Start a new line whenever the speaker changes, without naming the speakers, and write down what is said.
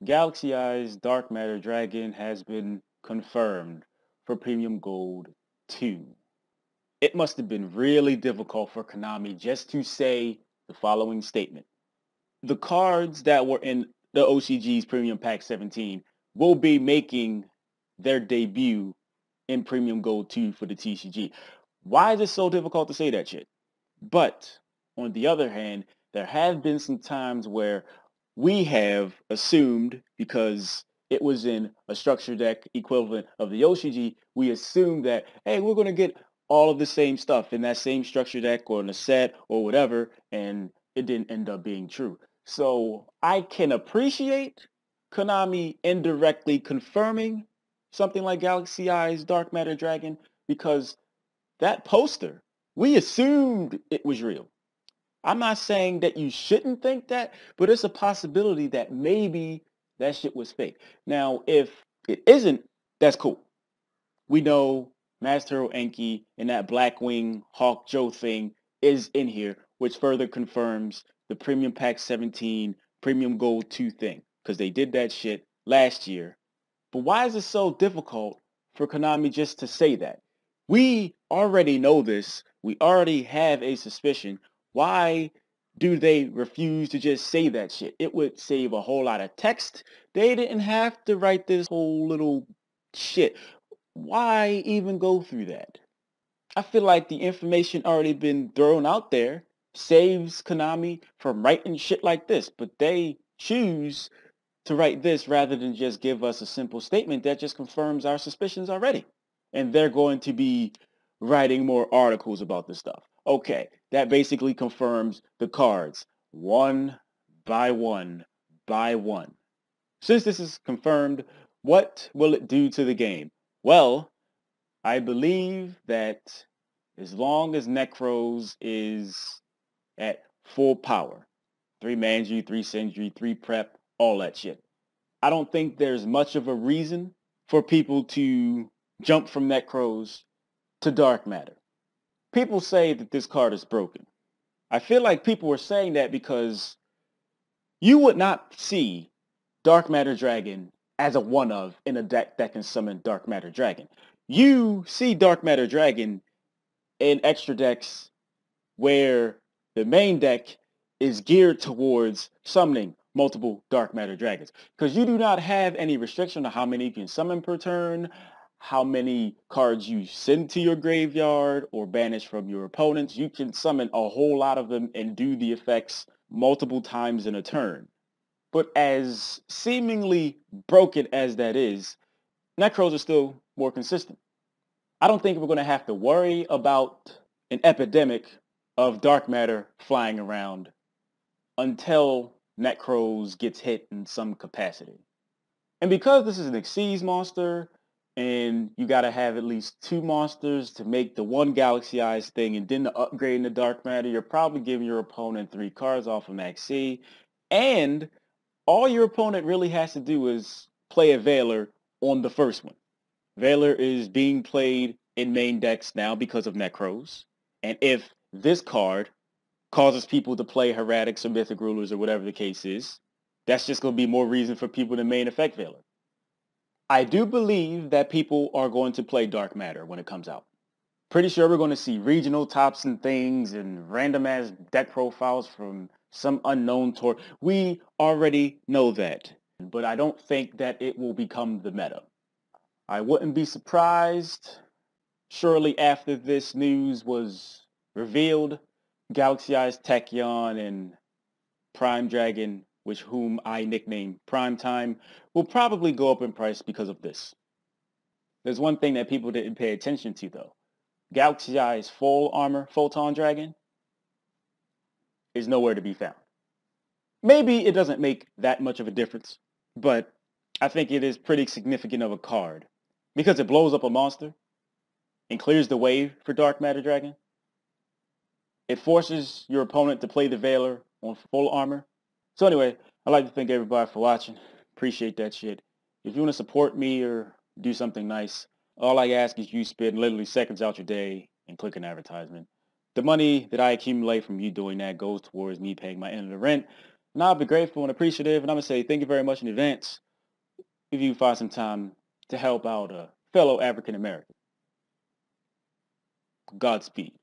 Galaxy Eyes Dark Matter Dragon has been confirmed for Premium Gold 2. It must have been really difficult for Konami just to say the following statement. The cards that were in the OCG's Premium Pack 17 will be making their debut in Premium Gold 2 for the TCG. Why is it so difficult to say that shit? But on the other hand, there have been some times where we have assumed, because it was in a structure deck equivalent of the OCG, we assumed that, hey, we're going to get all of the same stuff in that same structure deck or in a set or whatever, and it didn't end up being true. So I can appreciate Konami indirectly confirming something like Galaxy Eyes Dark Matter Dragon, because that poster, we assumed it was real. I'm not saying that you shouldn't think that, but it's a possibility that maybe that shit was fake. Now, if it isn't, that's cool. We know Master Hero Enki and that Blackwing Hawk Joe thing is in here, which further confirms the Premium Pack 17 Premium Gold 2 thing, because they did that shit last year. But why is it so difficult for Konami just to say that? We already know this. We already have a suspicion. Why do they refuse to just say that shit? It would save a whole lot of text. They didn't have to write this whole little shit. Why even go through that? I feel like the information already been thrown out there saves Konami from writing shit like this, but they choose to write this rather than just give us a simple statement that just confirms our suspicions already. And they're going to be writing more articles about this stuff. Okay, that basically confirms the cards one by one by one. Since this is confirmed, what will it do to the game? Well, I believe that as long as Necros is at full power, 3 Manji, 3 Sindri, 3 Prep, all that shit, I don't think there's much of a reason for people to jump from Necros to Dark Matter. People say that this card is broken. I feel like people were saying that because you would not see Dark Matter Dragon as a one-of in a deck that can summon Dark Matter Dragon. You see Dark Matter Dragon in extra decks where the main deck is geared towards summoning multiple Dark Matter Dragons, because you do not have any restriction on how many you can summon per turn, how many cards you send to your graveyard or banish from your opponents. You can summon a whole lot of them and do the effects multiple times in a turn. But as seemingly broken as that is, Necros are still more consistent. I don't think we're going to have to worry about an epidemic of dark matter flying around until Necros gets hit in some capacity. And because this is an Xyz monster, and you got to have at least 2 monsters to make the one Galaxy Eyes thing, and then to upgrade into dark matter, you're probably giving your opponent 3 cards off of Max C. And all your opponent really has to do is play a Veiler on the first one. Veiler is being played in main decks now because of Necros. And if this card causes people to play Heretics or Mythic Rulers or whatever the case is, that's just going to be more reason for people to main effect Veiler. I do believe that people are going to play Dark Matter when it comes out. Pretty sure we're going to see regional tops and things and random ass deck profiles from some unknown tour. We already know that, but I don't think that it will become the meta. I wouldn't be surprised, surely after this news was revealed, Galaxy Eyes Tachyon and Prime Dragon, which whom I nickname Prime Time, will probably go up in price because of this. There's one thing that people didn't pay attention to though. Galaxy Eyes Full Armor Photon Dragon is nowhere to be found. Maybe it doesn't make that much of a difference, but I think it is pretty significant of a card because it blows up a monster and clears the way for Dark Matter Dragon. It forces your opponent to play the Veiler on full armor. So anyway, I'd like to thank everybody for watching. Appreciate that shit. If you want to support me or do something nice, all I ask is you spend literally seconds out your day and click an advertisement. The money that I accumulate from you doing that goes towards me paying my end of the rent, And I'll be grateful and appreciative, and I'm going to say thank you very much in advance if you find some time to help out a fellow African American. Godspeed.